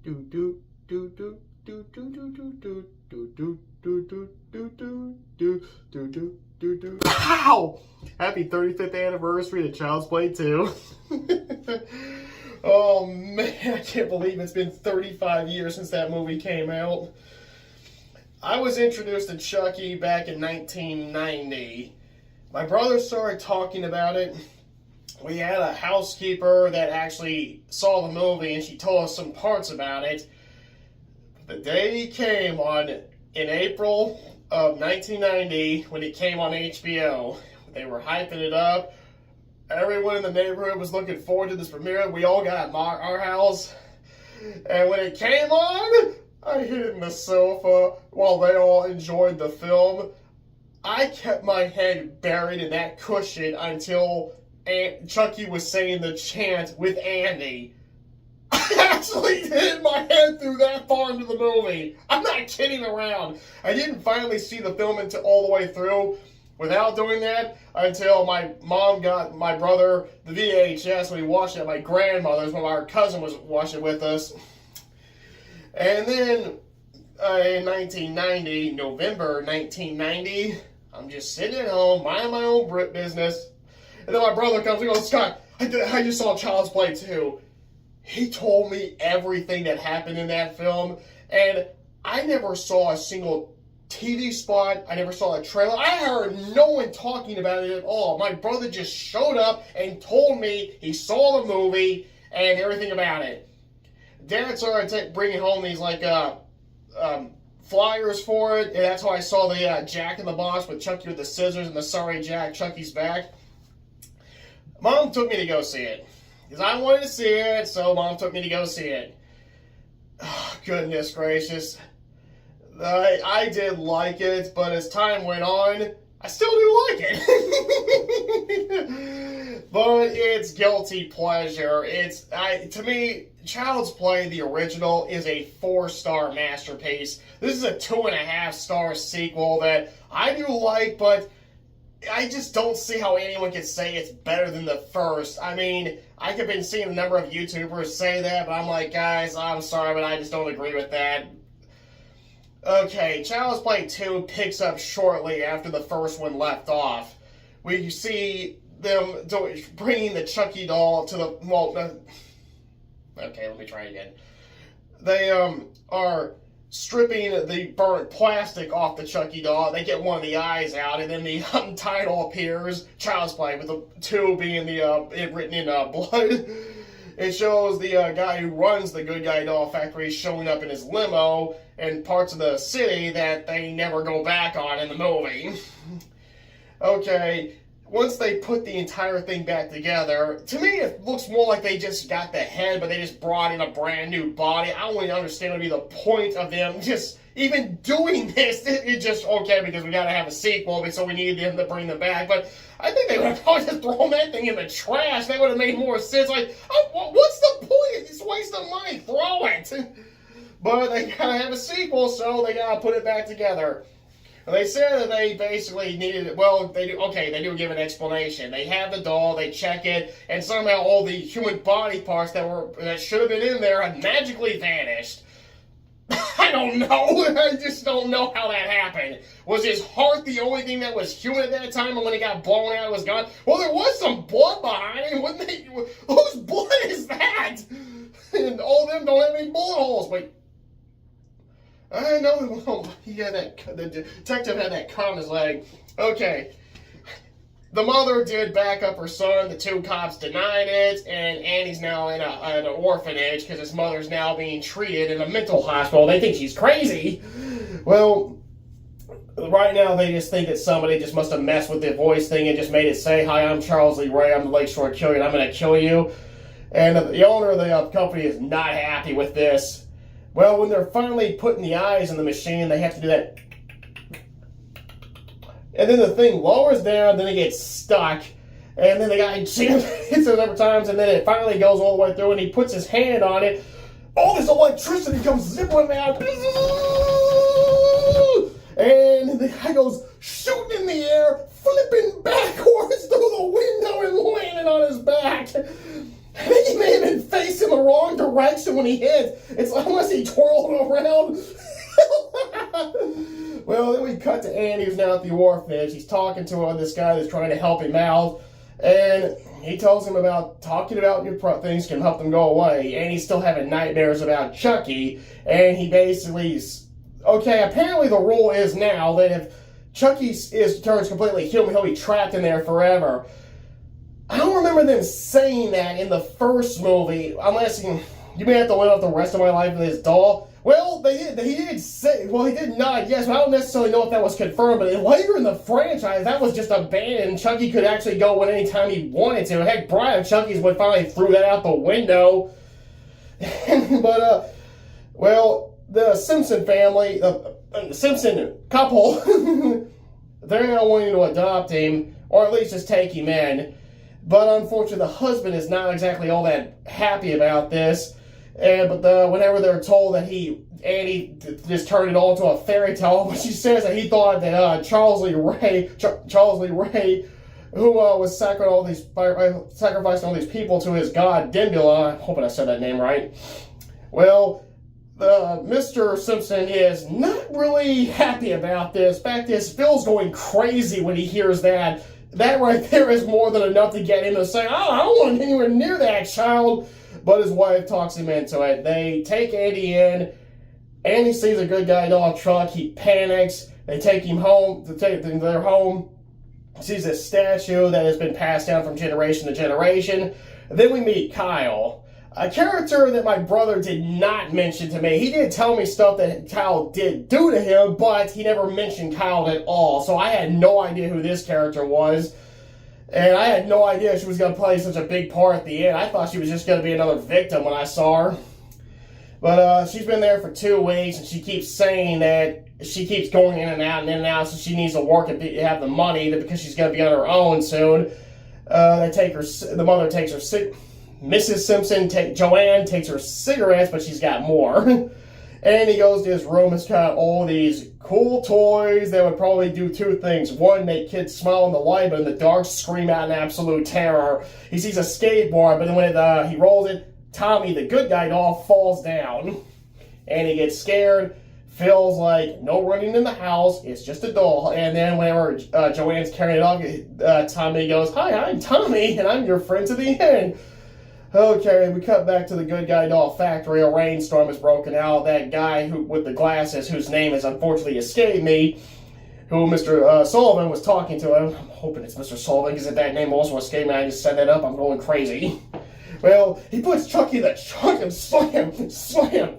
Wow! Happy 35th anniversary to Child's Play 2. Oh man, I can't believe it's been 35 years since that movie came out. I was introduced to Chucky back in 1990. My brother started talking about it. We had a housekeeper that actually saw the movie and she told us some parts about it. The day he came on in April of 1990 when it came on HBO, they were hyping it up. Everyone in the neighborhood was looking forward to this premiere. We all got at our house. And when it came on, I hid in the sofa while they all enjoyed the film. I kept my head buried in that cushion until Chucky was saying the chant with Andy. I actually hid my head through that far into the movie. I'm not kidding around. I didn't finally see the film until all the way through without doing that until my mom got my brother the VHS and we watched it at my grandmother's when our cousin was watching it with us. And then in 1990, November 1990, I'm just sitting at home, minding my own business. And then my brother comes and goes, Scott, I just saw Child's Play 2. He told me everything that happened in that film. And I never saw a single TV spot. I never saw a trailer. I heard no one talking about it at all. My brother just showed up and told me he saw the movie and everything about it. Dad started bringing home these flyers for it, and that's how I saw the Jack in the Box with Chucky with the scissors and the sorry Jack, Chucky's back. Mom took me to go see it because I wanted to see it, so Mom took me to go see it. Oh, goodness gracious. I did like it, but as time went on, I still do like it. But it's guilty pleasure. To me, Child's Play, the original, is a 4-star masterpiece. This is a 2.5-star sequel that I do like, but I just don't see how anyone could say it's better than the first. I mean, I have been seeing a number of YouTubers say that, but I'm like, guys, I'm sorry, but I just don't agree with that. Okay, Child's Play 2 picks up shortly after the first one left off. We see them bringing the Chucky doll to the... Okay, let me try again. They are stripping the burnt plastic off the Chucky doll. They get one of the eyes out, and then the title appears, Child's Play, with the 2 being it written in blood. It shows the guy who runs the Good Guy Doll Factory showing up in his limo in parts of the city that they never go back on in the movie. Okay, once they put the entire thing back together, to me it looks more like they just got the head, but they just brought in a brand new body. I don't really understand what would be the point of them just even doing this. It's just, okay, because we gotta have a sequel, so we need them to bring them back, but I think they would have probably just thrown that thing in the trash. That would have made more sense. Like, what's the point? It's a waste of money. Throw it. But they gotta have a sequel, so they gotta put it back together. And they said that they basically needed it. Well, they do give an explanation. They have the doll, they check it, and somehow all the human body parts that should have been in there have magically vanished. I don't know. I just don't know how that happened. Was his heart the only thing that was human at that time, and when it got blown out, it was gone? Well, there was some blood behind it, wouldn't they? Whose blood is that? And all of them don't have any bullet holes. Wait. I know. Well, the detective had that cut on his leg. Okay. The mother did back up her son. The 2 cops denied it, and Annie's now in an orphanage because his mother's now being treated in a mental hospital. They think she's crazy. Well, right now they just think that somebody just must have messed with the voice thing and just made it say, "Hi, I'm Charles Lee Ray. I'm the Lakeshore Killer, and I'm going to kill you." And the owner of the company is not happy with this. Well, when they're finally putting the eyes in the machine, they have to do that. And then the thing lowers down, then it gets stuck. And then the guy hits it a number of times, and then it finally goes all the way through, and he puts his hand on it. All this electricity comes zipping out. And the guy goes shooting in the air, flipping backwards through the window and landing on his back. I think he may have been facing the wrong direction. direction when he hits. It's unless he twirled around. Well, then we cut to Andy, who's now at the orphanage. He's talking to this guy that's trying to help him out. And he tells him about talking about your things can help them go away. And he's still having nightmares about Chucky. And he basically... Okay, apparently the rule is now that if Chucky turns completely human, he'll be trapped in there forever. I don't remember them saying that in the first movie, unless you may have to live out the rest of my life with this doll. Well, he did say, well, he did nod, yes, but I don't necessarily know if that was confirmed, but later in the franchise, that was just abandoned. Chucky could actually go when anytime he wanted to. Heck, Brian Chucky's would finally threw that out the window. But, well, the Simpson family, the Simpson couple, they're not wanting to adopt him, or at least just take him in. But unfortunately, the husband is not exactly all that happy about this. But whenever they're told that Andy just turned it all into a fairy tale, but she says that he thought that Charles Lee Ray, who was sacrificing all these people to his god Dimbula, I'm hoping I said that name right. Well, Mr. Simpson is not really happy about this. Fact is, Phil's going crazy when he hears that. That right there is more than enough to get him to say, oh, I don't want anywhere near that child. But his wife talks him into it. They take Andy in. Andy sees a good guy dog truck. He panics. They take him home. They take him to their home. He sees a statue that has been passed down from generation to generation. And then we meet Kyle, a character that my brother did not mention to me. He did tell me stuff that Kyle did do to him, but he never mentioned Kyle at all. So I had no idea who this character was. And I had no idea she was going to play such a big part at the end. I thought she was just going to be another victim when I saw her. But she's been there for 2 weeks, and she keeps saying that she keeps going in and out, so she needs to work and have the money because she's going to be on her own soon. The mother takes her... Mrs. Simpson, Joanne takes her cigarettes, but she's got more. And he goes to his room, has got all these cool toys that would probably do 2 things. One, make kids smile in the light, but in the dark, scream out in absolute terror. He sees a skateboard, but then when he rolls it, Tommy, the good guy doll, falls down. And he gets scared. Phil's like, no running in the house, it's just a doll. And then whenever Joanne's carrying it off, Tommy goes, hi, I'm Tommy, and I'm your friend to the end. Okay, we cut back to the good guy doll factory. A rainstorm has broken out. That guy with the glasses, whose name has unfortunately escaped me, who Mr. Sullivan was talking to. I'm hoping it's Mr. Sullivan, because if that name also escaped me, I just set that up, I'm going crazy. Well, he puts Chucky in the trunk and slam, slam.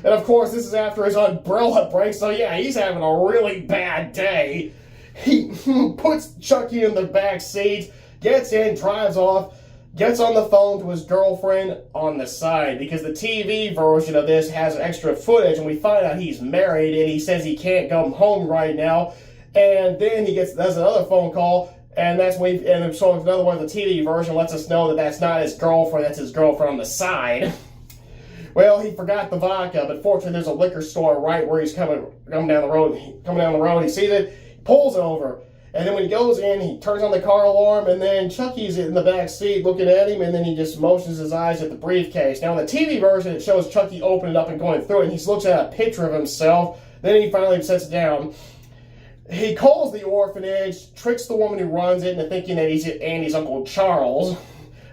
And of course, this is after his umbrella breaks, so yeah, he's having a really bad day. He puts Chucky in the back seat, gets in, drives off, gets on the phone to his girlfriend on the side, because the TV version of this has extra footage, and we find out he's married, and he says he can't come home right now. And then he does another phone call, and so another one of the TV version lets us know that that's not his girlfriend, that's his girlfriend on the side. Well, he forgot the vodka, but fortunately there's a liquor store right where he's coming down the road. He sees it, he pulls over. And then when he goes in, he turns on the car alarm, and then Chucky's in the back seat looking at him, and then he just motions his eyes at the briefcase. Now, in the TV version, it shows Chucky opening it up and going through it, and he looks at a picture of himself. Then he finally sets it down. He calls the orphanage, tricks the woman who runs it into thinking that he's Andy's Uncle Charles.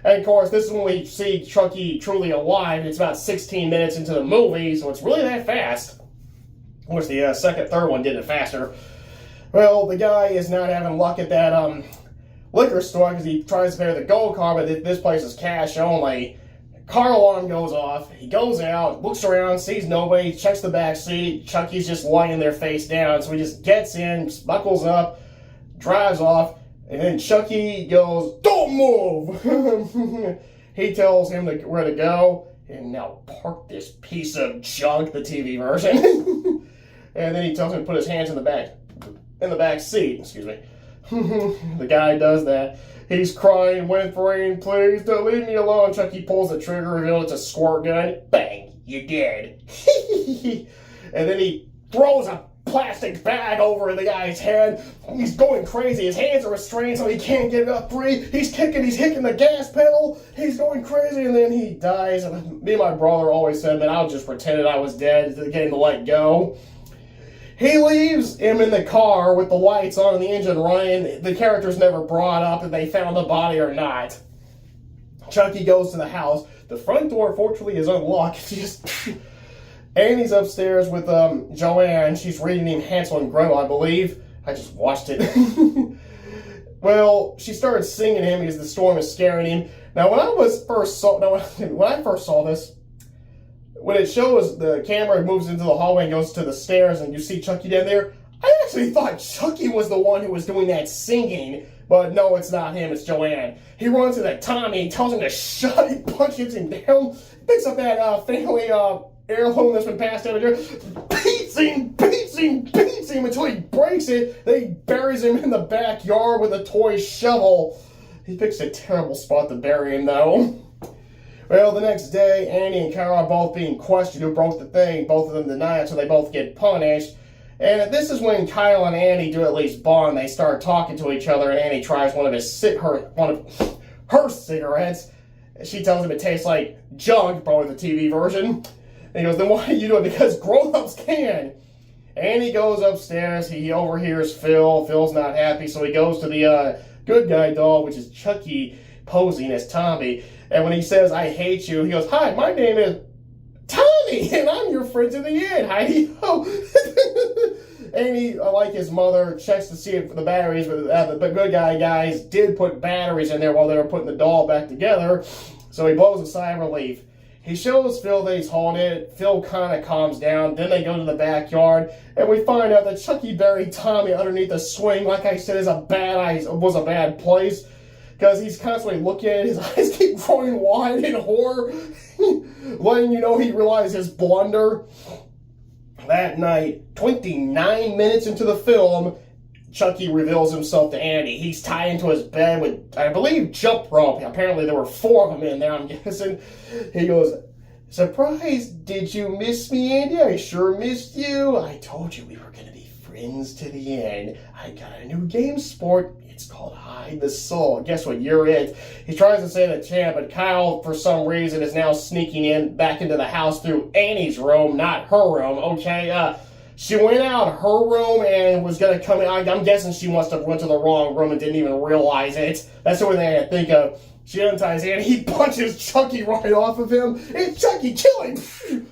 And, of course, this is when we see Chucky truly alive. It's about 16 minutes into the movie, so it's really that fast. Of course, the third one did it faster. Well, the guy is not having luck at that liquor store because he tries to pay the gold card, but this place is cash only. Car alarm goes off. He goes out, looks around, sees nobody, checks the back seat. Chucky's just lying there face down, so he just gets in, buckles up, drives off, and then Chucky goes, "Don't move!" He tells him where to go, and now park this piece of junk, the TV version. And then he tells him to put his hands in the back seat, excuse me. The guy does that. He's crying, whimpering, please don't leave me alone. Chucky pulls the trigger, reveals it's a squirt gun. Bang, you're dead. And then he throws a plastic bag over the guy's head. He's going crazy. His hands are restrained so he can't get up free. He's kicking, he's hitting the gas pedal. He's going crazy, and then he dies. And me and my brother always said, man, I just pretended I was dead, getting to let go. He leaves him in the car with the lights on and the engine running. The character's never brought up if they found the body or not. Chucky goes to the house. The front door, fortunately, is unlocked. Annie's upstairs with Joanne. She's reading him Hansel and Gretel, I believe. I just watched it. Well, she started singing him because the storm is scaring him. Now, when I first saw this, when it shows the camera moves into the hallway and goes to the stairs and you see Chucky down there, I actually thought Chucky was the one who was doing that singing. But no, it's not him, it's Joanne. He runs to that Tommy, he tells him to shut, he punches him down, picks up that family heirloom that's been passed down there, beats him until he breaks it. Then he buries him in the backyard with a toy shovel. He picks a terrible spot to bury him, though. Well, the next day, Andy and Carol are both being questioned who broke the thing. Both of them deny it, so they both get punished. And this is when Kyle and Annie do at least bond. They start talking to each other, and Annie tries one of her cigarettes. She tells him it tastes like junk, probably the TV version. And he goes, then why do you do it? Because grown-ups can. Annie goes upstairs. He overhears Phil. Phil's not happy, so he goes to the good guy doll, which is Chucky, posing as Tommy. And when he says, I hate you, he goes, hi, my name is Tommy, and I'm your friend to the end. Heidi-ho. Annie, like his mother, checks to see if the batteries, but the good guy guys did put batteries in there while they were putting the doll back together. So he blows a sigh of relief. He shows Phil that he's haunted. Phil kind of calms down. Then they go to the backyard, and we find out that Chucky buried Tommy underneath a swing. Like I said, was a bad place. Because he's constantly looking at it, his eyes keep growing wide in horror, letting you know he realized his blunder. That night, 29 minutes into the film, Chucky reveals himself to Andy. He's tied into his bed with, I believe, jump rope. Apparently there were 4 of them in there, I'm guessing. He goes, surprise, did you miss me, Andy? I sure missed you. I told you we were going to be friends to the end. I got a new game sport. It's called Hide the Soul. Guess what? You're it. He tries to say the chant, but Kyle, for some reason, is now sneaking back into the house through Annie's room, not her room. Okay, she went out her room and was going to come in. I'm guessing she must have went to the wrong room and didn't even realize it. That's the only thing I can think of. She unties Annie. He punches Chucky right off of him. It's Chucky, kill him!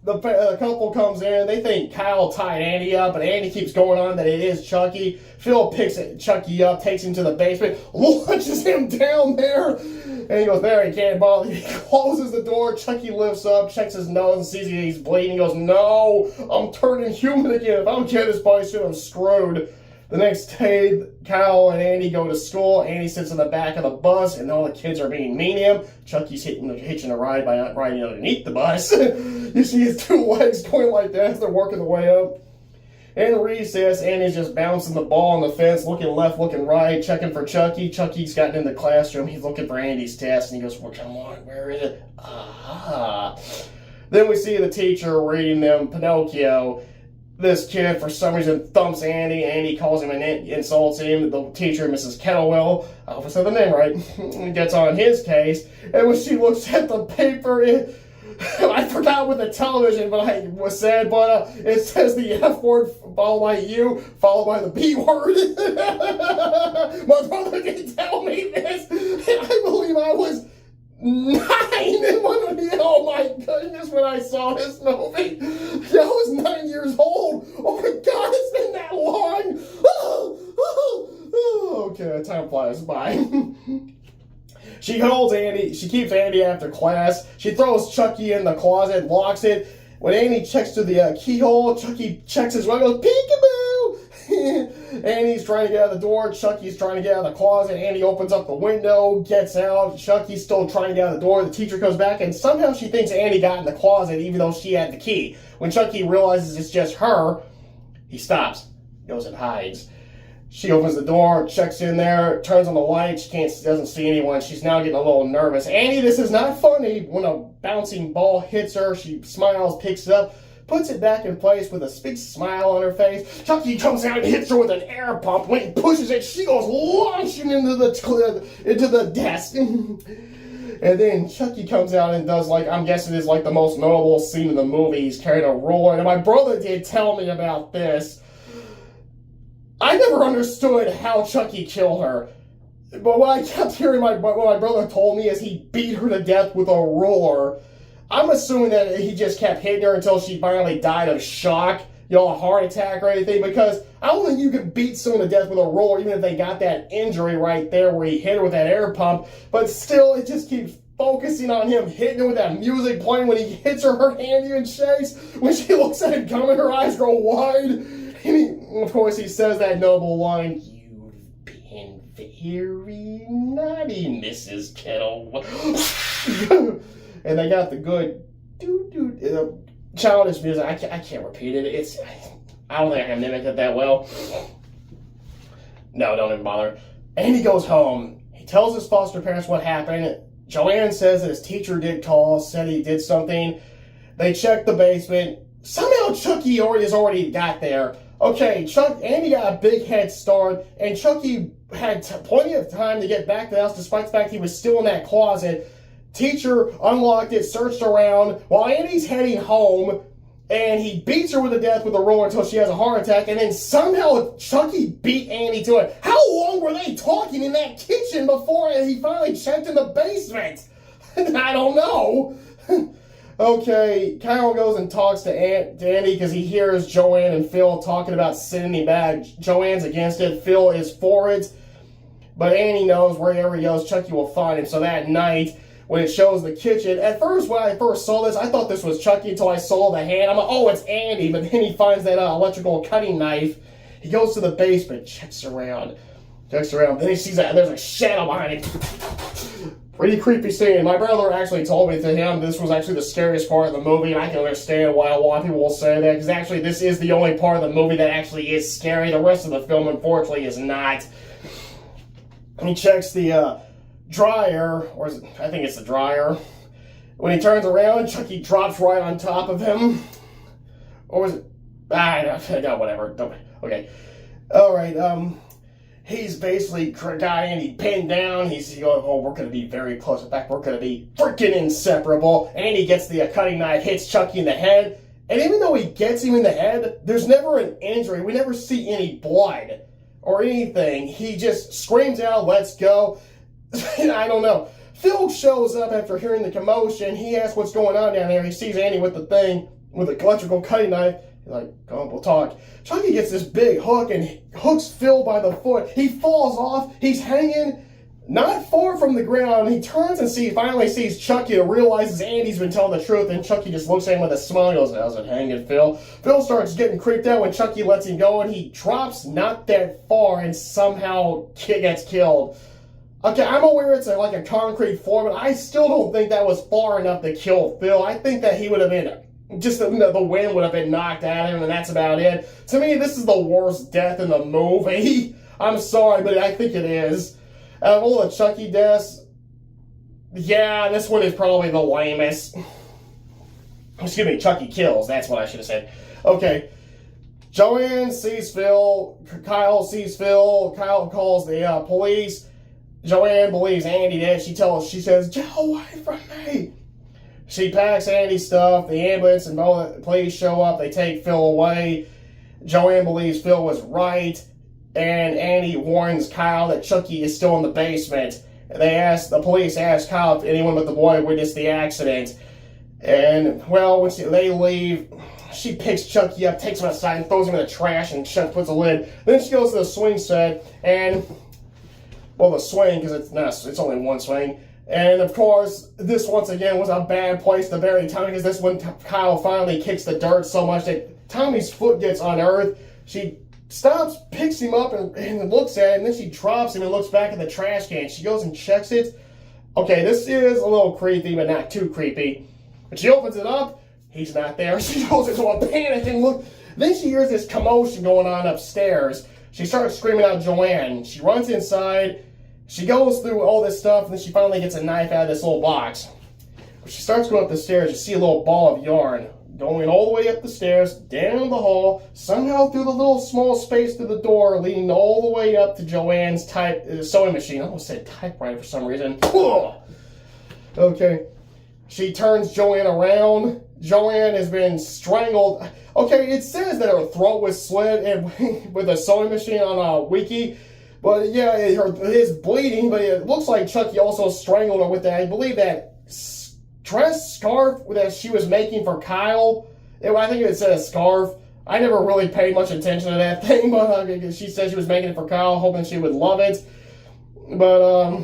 The couple comes in. They think Kyle tied Andy up, but Andy keeps going on that it is Chucky. Phil picks Chucky up, takes him to the basement, launches him down there, and he goes, there, he can't bother. He closes the door. Chucky lifts up, checks his nose, and sees he's bleeding. He goes, no, I'm turning human again. If I don't get this body soon, I'm screwed. The next day, Kyle and Andy go to school. Andy sits in the back of the bus, and all the kids are being mean to him. Chucky's hitching a ride by not riding underneath the bus. You see his 2 legs going like that as they're working the way up. In recess, Andy's just bouncing the ball on the fence, looking left, looking right, checking for Chucky. Chucky's gotten in the classroom. He's looking for Andy's test, and he goes, well, come on, where is it? Ah. Then we see the teacher reading them Pinocchio. This kid, for some reason, thumps Andy. Andy calls him and insults him. The teacher, Mrs. Kettlewell, I hope I said the name right, gets on his case. And when she looks at the paper, I forgot what the television was said, but it says the F word followed by U, followed by the B word. My brother didn't tell me this. I believe I was 9. Oh my goodness, when I saw this movie. I was 9 years old. Oh my God, it's been that long. Okay, time flies by. She holds Andy. She keeps Andy after class. She throws Chucky in the closet, locks it. When Andy checks through the keyhole, Chucky checks his window, goes, peekaboo! Andy's trying to get out of the door. Chucky's trying to get out of the closet. Andy opens up the window, gets out. Chucky's still trying to get out of the door. The teacher comes back, and somehow she thinks Andy got in the closet, even though she had the key. When Chucky realizes it's just her, he stops, goes and hides. She opens the door, checks in there, turns on the light. She doesn't see anyone. She's now getting a little nervous. Andy, this is not funny. When a bouncing ball hits her, she smiles, picks it up, puts it back in place with a big smile on her face. Chucky comes out and hits her with an air pump. When he pushes it, she goes launching into the desk. And then Chucky comes out and does, like, I'm guessing is like the most notable scene in the movie. He's carrying a roller. And my brother did tell me about this. I never understood how Chucky killed her. But what I kept hearing what my brother told me is he beat her to death with a roller. I'm assuming that he just kept hitting her until she finally died of shock, a heart attack or anything, because I don't think you can beat someone to death with a roller even if they got that injury right there where he hit her with that air pump. But still, it just keeps focusing on him hitting her with that music playing. When he hits her, her hand even shakes. When she looks at him coming, her eyes grow wide. And of course, he says that noble line, "You've been very naughty, Mrs. Kettle." And they got the good childish music. I can't repeat it. I don't think I can mimic it that well. No, don't even bother. And he goes home. He tells his foster parents what happened. Joanne says that his teacher did call, said he did something. They checked the basement. Somehow Chucky has already got there. Okay, Andy got a big head start, and Chucky had plenty of time to get back to the house despite the fact he was still in that closet. Teacher unlocked it, searched around, while Andy's heading home, and he beats her to death with a roller until she has a heart attack, and then somehow Chucky beat Andy to it. How long were they talking in that kitchen before he finally checked in the basement? I don't know. Okay, Kyle goes and talks to Andy because he hears Joanne and Phil talking about sending him back. Joanne's against it. Phil is for it. But Andy knows wherever he goes, Chucky will find him. So that night, when it shows the kitchen, at first, when I first saw this, I thought this was Chucky until I saw the hand. I'm like, oh, it's Andy. But then he finds that electrical cutting knife. He goes to the basement, checks around. Then he sees that there's a shadow behind him. Pretty creepy scene. My brother actually told me to him this was actually the scariest part of the movie, and I can understand why a lot of people will say that, because actually this is the only part of the movie that actually is scary. The rest of the film, unfortunately, is not. And he checks the dryer, or is it, I think it's the dryer. When he turns around, Chucky drops right on top of him. Or was it? No, whatever. Okay. Alright, he's basically got Andy pinned down. He's going, oh, we're going to be very close. In fact, we're going to be freaking inseparable. Andy gets the cutting knife, hits Chucky in the head. And even though he gets him in the head, there's never an injury. We never see any blood or anything. He just screams out, let's go. I don't know. Phil shows up after hearing the commotion. He asks what's going on down there. He sees Andy with the thing, with the electrical cutting knife. He's like, come on, we'll talk. Chucky gets this big hook and hooks Phil by the foot. He falls off. He's hanging not far from the ground. He turns and finally sees Chucky and realizes Andy's been telling the truth. And Chucky just looks at him with a smile and goes, how's it hanging, Phil? Phil starts getting creeped out when Chucky lets him go, and he drops not that far and somehow gets killed. Okay, I'm aware it's like a concrete floor, but I still don't think that was far enough to kill Phil. I think that he would have been, just the wind would have been knocked at him, and that's about it. To me, this is the worst death in the movie. I'm sorry, but I think it is. Out of all the Chucky deaths, yeah, this one is probably the lamest. Excuse me, Chucky kills, that's what I should have said. Okay. Joanne sees Phil. Kyle sees Phil. Kyle calls the police. Joanne believes Andy did. She says, get away from me. She packs Andy's stuff. The ambulance and the police show up. They take Phil away. Joanne believes Phil was right. And Andy warns Kyle that Chucky is still in the basement. The police ask Kyle if anyone but the boy witnessed the accident. And, well, when they leave, she picks Chucky up, takes him outside, and throws him in the trash, and puts a lid. Then she goes to the swing set, and, well, the swing, because it's only one swing. And, of course, this, once again, was a bad place to bury Tommy, because this when Kyle finally kicks the dirt so much that Tommy's foot gets unearthed. She stops, picks him up, and looks at it, and then she drops him and looks back at the trash can. She goes and checks it. Okay, this is a little creepy, but not too creepy. When she opens it up, he's not there. She goes into a panic and look. Then she hears this commotion going on upstairs. She starts screaming out Joanne. She runs inside. She goes through all this stuff, and then she finally gets a knife out of this little box. When she starts going up the stairs, you see a little ball of yarn going all the way up the stairs, down the hall, somehow through the little small space through the door, leading all the way up to Joanne's sewing machine. I almost said typewriter for some reason. Okay. She turns Joanne around. Joanne has been strangled. Okay, it says that her throat was slit with a sewing machine on a wiki. But yeah, it is bleeding, but it looks like Chucky also strangled her with that. I believe that scarf that she was making for Kyle. I think it said a scarf. I never really paid much attention to that thing, but she said she was making it for Kyle, hoping she would love it. But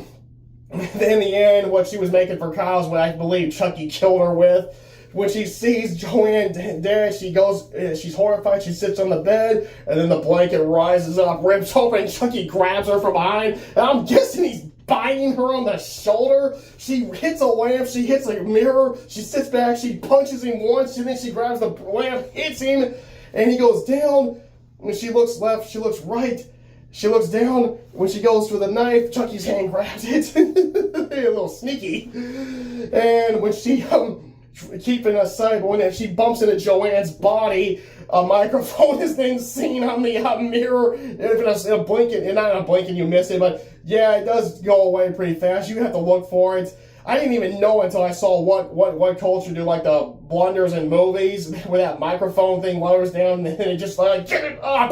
in the end, what she was making for Kyle is what I believe Chucky killed her with. When she sees Joanne dead, she's horrified, she sits on the bed, and then the blanket rises up, rips open, and Chucky grabs her from behind, and I'm guessing he's biting her on the shoulder. She hits a lamp, she hits a mirror, she sits back, she punches him once, and then she grabs the lamp, hits him, and he goes down. When she looks left, she looks right, she looks down. When she goes for the knife, Chucky's hand grabs it. A little sneaky. And when she, keeping aside, but when she bumps into Joanne's body, a microphone is then seen on the mirror. And if in a blink, and not in a blink and you miss it, but yeah, it does go away pretty fast. You have to look for it. I didn't even know until I saw what culture do, like the blunders in movies, where that microphone thing lowers down and then it just like, get it up!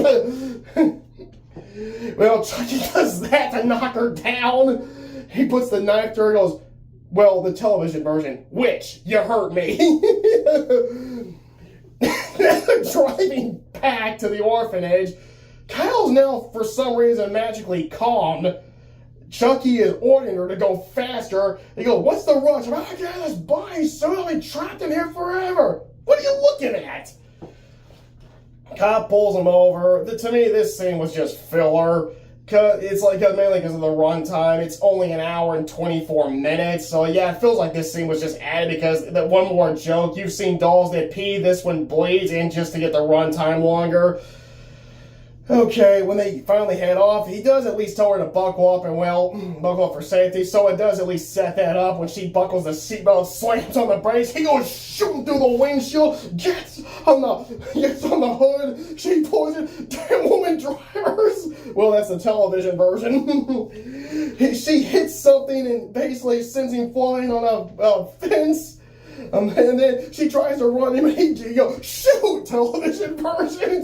Well, Chucky does that to knock her down. He puts the knife to her and goes, well, the television version, which, you hurt me. Driving back to the orphanage, Kyle's now, for some reason, magically calm. Chucky is ordering her to go faster. They go, what's the rush? Oh, God, this body's so been trapped in here forever. What are you looking at? Cop pulls him over. To me, this scene was just filler. It's like mainly because of the runtime. It's only an hour and 24 minutes. So yeah, it feels like this scene was just added because that one more joke. You've seen dolls that pee, this one bleeds in just to get the runtime longer. Okay, when they finally head off, he does at least tell her to buckle up and, well, buckle up for safety, so it does at least set that up. When she buckles the seatbelt, slams on the brakes, he goes shooting through the windshield, gets on the hood, she pulls it, damn woman drivers! Well, that's the television version. She hits something and basically sends him flying on a fence. And then she tries to run him and he goes, shoot, television version.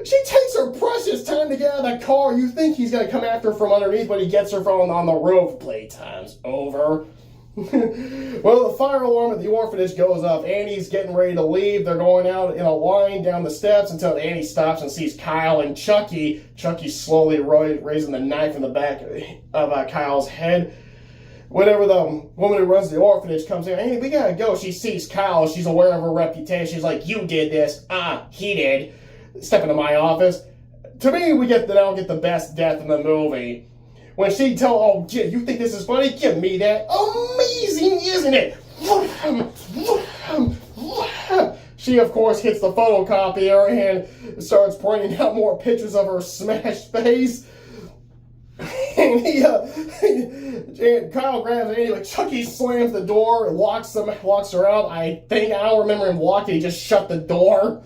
She takes her precious time to get out of the car. You think he's going to come after her from underneath, but he gets her from on the roof. Playtime's over. Well, the fire alarm at the orphanage goes off. Annie's getting ready to leave. They're going out in a line down the steps until Annie stops and sees Kyle and Chucky. Chucky's slowly raising the knife in the back of Kyle's head. Whenever the woman who runs the orphanage comes in, hey, we gotta go. She sees Kyle. She's aware of her reputation. She's like, you did this. He did. Step into my office. To me, we now get the best death in the movie. When she tells, you think this is funny? Give me that. Amazing, isn't it? She, of course, hits the photocopier and starts pointing out more pictures of her smashed face. And and Kyle grabs it anyway. Chucky slams the door, locks her out. I don't remember him locking. He just shut the door.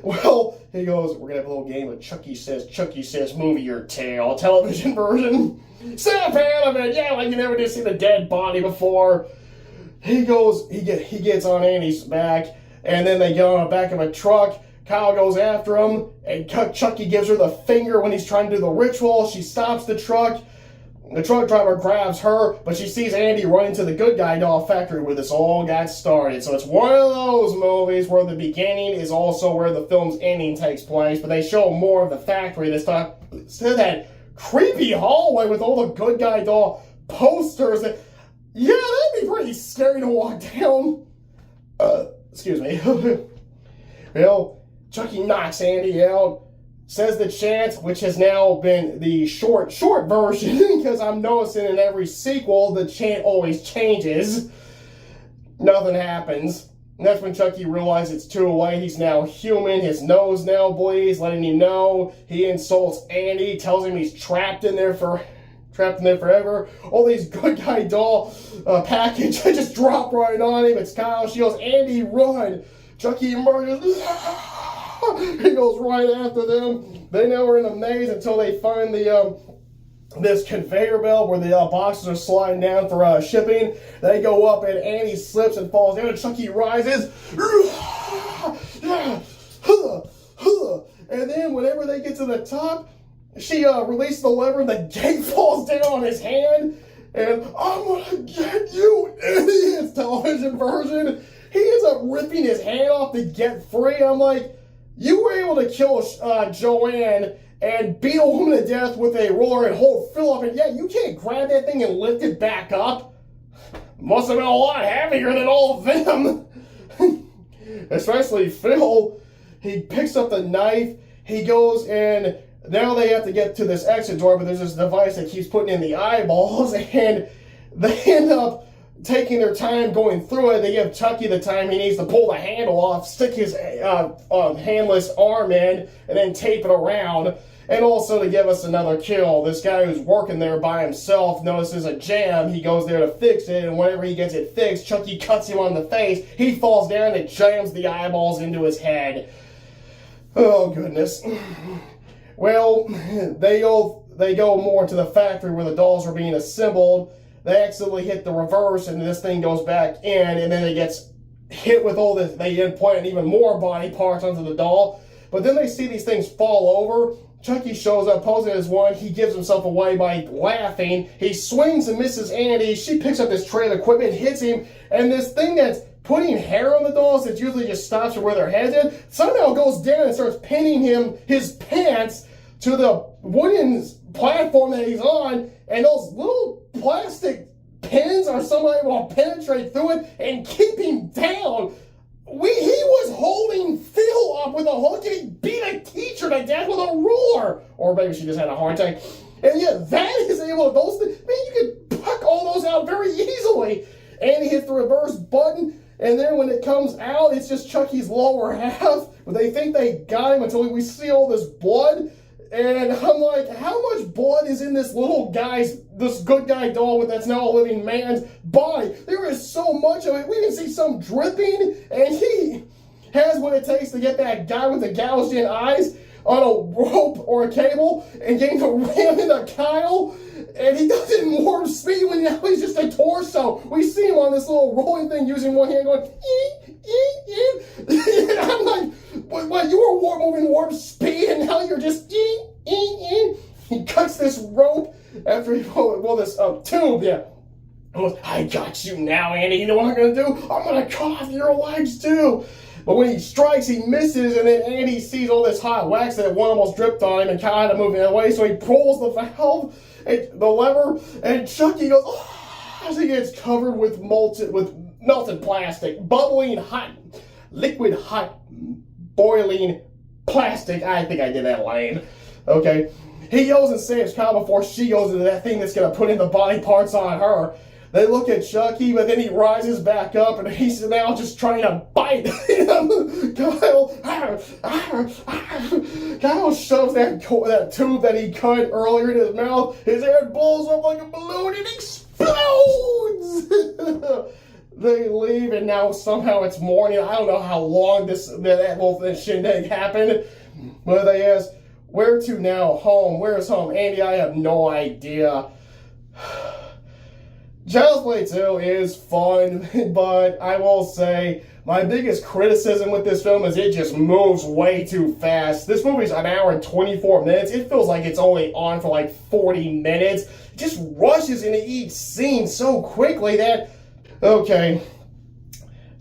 Well, he goes, we're gonna have a little game of Chucky says, move your tail, television version. Snap out of it, yeah, like you never did see the dead body before. He gets on Annie's back, and then they get on the back of a truck. Kyle goes after him, and Chucky gives her the finger when he's trying to do the ritual. She stops the truck. The truck driver grabs her, but she sees Andy running to the good guy doll factory where this all got started. So it's one of those movies where the beginning is also where the film's ending takes place, but they show more of the factory this time. Instead of that creepy hallway with all the good guy doll posters. Yeah, that'd be pretty scary to walk down. Excuse me. Well, Chucky knocks Andy out. Says the chant, which has now been the short version, because I'm noticing in every sequel, the chant always changes. Nothing happens. And that's when Chucky realizes it's too late. He's now human. His nose now bleeds, letting him know. He insults Andy, tells him he's trapped in there trapped in there forever. All these good guy doll package just drop right on him. It's Kyle. She goes, Andy, run. Chucky emerges. He goes right after them. They now are in a maze until they find the this conveyor belt where the boxes are sliding down for shipping. They go up and Andy slips and falls down and Chucky rises. And then whenever they get to the top, she releases the lever and the gate falls down on his hand. And I'm gonna get you, idiots, television version. He ends up ripping his hand off to get free. I'm like, you were able to kill Joanne and beat a woman to death with a roller and hold Phil up, and yet you can't grab that thing and lift it back up? Must have been a lot heavier than all of them. Especially Phil. He picks up the knife, he goes and now they have to get to this exit door, but there's this device that keeps putting in the eyeballs, and they end up taking their time going through it. They give Chucky the time he needs to pull the handle off, stick his handless arm in, and then tape it around. And also to give us another kill. This guy who's working there by himself notices a jam. He goes there to fix it, and whenever he gets it fixed, Chucky cuts him on the face. He falls down and jams the eyeballs into his head. Oh, goodness. Well, they go more to the factory where the dolls are being assembled. They accidentally hit the reverse, and this thing goes back in, and then it gets hit with all this. They implant even more body parts onto the doll. But then they see these things fall over. Chucky shows up posing as one. He gives himself away by laughing. He swings and misses Andy. She picks up this tray of equipment, hits him, and this thing that's putting hair on the dolls that usually just stops where their heads in, somehow goes down and starts pinning his pants to the wooden platform that he's on, and those little plastic pins are somehow able to penetrate through it and keep him down. He was holding Phil up with a hook and he beat a teacher to death with a ruler. Or maybe she just had a heart attack. And yet that is able to, those things, man, you can puck all those out very easily. And he hits the reverse button, and then when it comes out, it's just Chucky's lower half. But they think they got him until we see all this blood. And I'm like, how much blood is in this this good guy doll that's now a living man's body? There is so much of it. We can see some dripping, and he has what it takes to get that guy with the gouged in eyes on a rope or a cable and getting to ram into Kyle. And he does it in warp speed when now he's just a torso. We see him on this little rolling thing using one hand going, and I'm like, what, you were moving warp speed and now you're just, He cuts this rope after he this tube, yeah. I got you now, Andy. You know what I'm going to do? I'm going to cut off your legs too. But when he strikes, he misses, and then Andy sees all this hot wax that one almost dripped on him and kind of moving away, so he pulls the valve, the lever, and Chucky goes, as he gets covered with melted plastic, bubbling hot, liquid hot, boiling plastic. I think I did that lame. Okay. He yells and saves Kyle before she goes into that thing that's going to put in the body parts on her. They look at Chucky, but then he rises back up, and he's now just trying to bite him. Kyle shoves that tube that he cut earlier in his mouth. His head blows up like a balloon and explodes. They leave, and now somehow it's morning. I don't know how long that whole shindig happened, but they ask, where to now? Home. Where's home? Andy, I have no idea. Child's Play 2 is fun, but I will say my biggest criticism with this film is it just moves way too fast. This movie's an hour and 24 minutes. It feels like it's only on for like 40 minutes. It just rushes into each scene so quickly that, okay,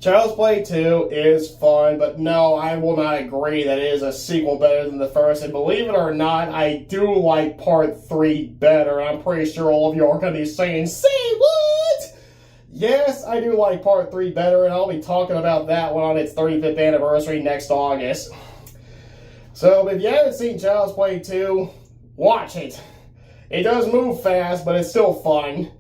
Child's Play 2 is fun, but no, I will not agree that it is a sequel better than the first. And believe it or not, I do like Part 3 better. I'm pretty sure all of you are going to be saying, say what? Yes, I do like Part 3 better, and I'll be talking about that one on its 35th anniversary next August. So, if you haven't seen Child's Play 2, watch it. It does move fast, but it's still fun.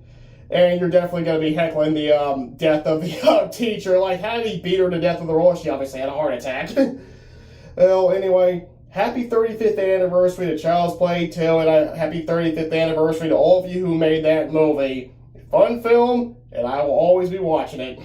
And you're definitely going to be heckling the death of the teacher. Like, how did he beat her to death with a roller? She obviously had a heart attack. Well, anyway, happy 35th anniversary to Child's Play 2, and a happy 35th anniversary to all of you who made that movie. Fun film, and I will always be watching it.